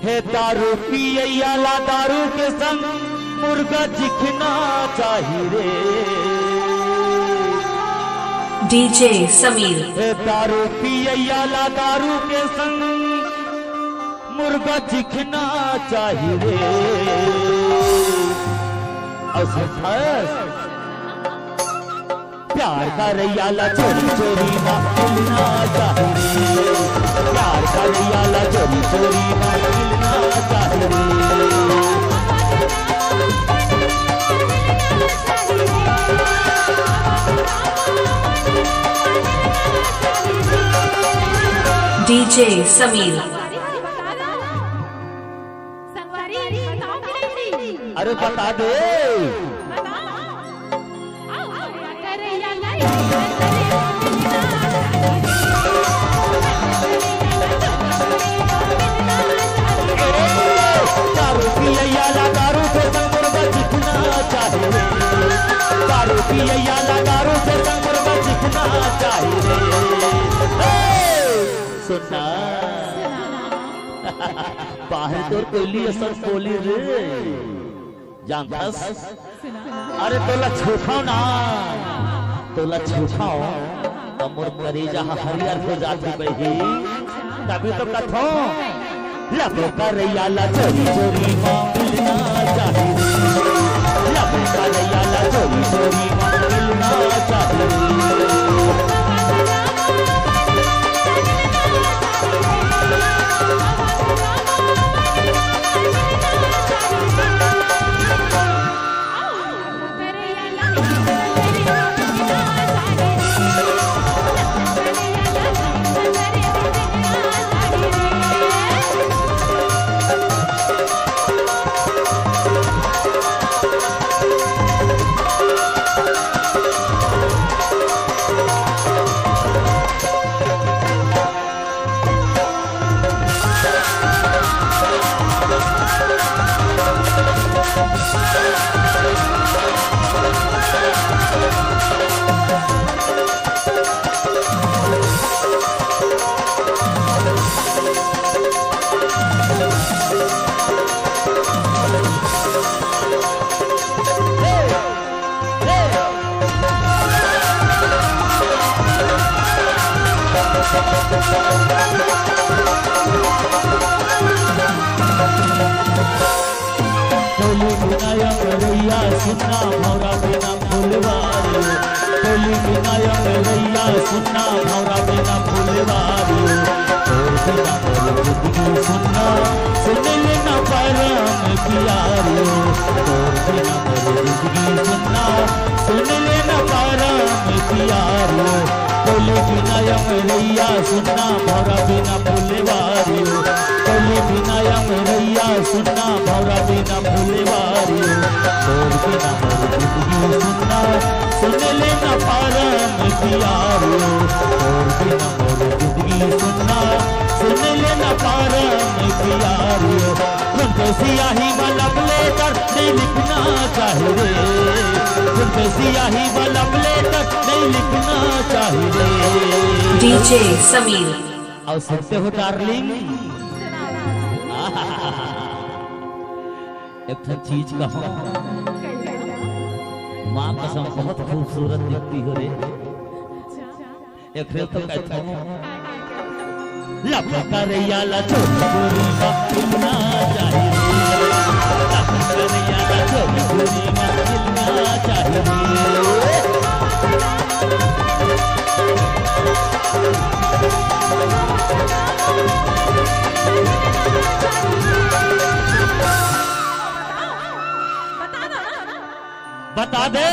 है दारू पियला दारू के संग मुर्गा चिखना चाहिए रे। डीजे समीर। है दारू पियला दारू के संग मुर्गा चिखना चाहिए रे। प्यार का रैयाला चोरी चोरी मिलना चाहिए। प्यार का रैयाला चोरी चोरी मिलना चाहिए। डीजे समीर। अरे बता दे। दारू पियला दारू से संग मुर्गा चिखना चाहिए। दारू पियला दारू से संग मुर्गा चिखना चाहिए। सुनना बाहर तो कोयली असर बोली रे जानतास। अरे तोला छूखाओ ना तोला छूखाओ तो मोर करेजा हरियर हो जाती बही। तभी तो कथो लबो का रैयाला चोरी चोरी मिलना चाहिए। लबो का रैयाला चोरी चोरी मिलना चाहिए। रैया सुनना भौरा बिना फूलवारी। टोली बिनाया रैया सुनना भौरा बिना फूलवारी। बिना जिंदगी सुनना सुन लेना पैराम कियारी। बिना जिंदगी सुनना सुन लेना पैराम कियारी। टोली बिनाया रैया सुनना भौरा बिना फूलवारी। टोली बिनाया रैया सुनना भौरा बिना फूलवारी। बिना जिंदगी सुनना सुन लेना पारम कियारो। बिना जिंदगी सुनना सुन लेना पारम कियारो। तुमको सियाही वाला लेकर नहीं लिखना चाहिए। तुमको सियाही वाला लेकर नहीं लिखना चाहिए। डीजे समीर। और सुनते हो डार्लिंग एक चीज कहो माँ कसम बहुत खूबसूरत दिखती हो रे। एक तो कहता हूँ लपका रैयाला चोरी चोरी मिलना चाहिए। लपका रैयाला चोरी चोरी मिलना चाहिए। बता दे।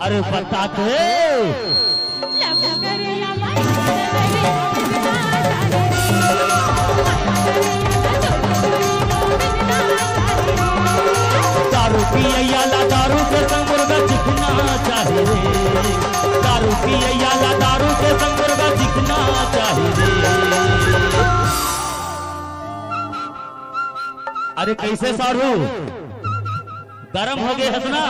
अरे बता दे दारू पिया दारू के संग मुर्गा चिकना चाहे रे, दारू पिया दारू के संग मुर्गा चिकना चाहे रे। अरे कैसे सारू गरम हो गए हंसना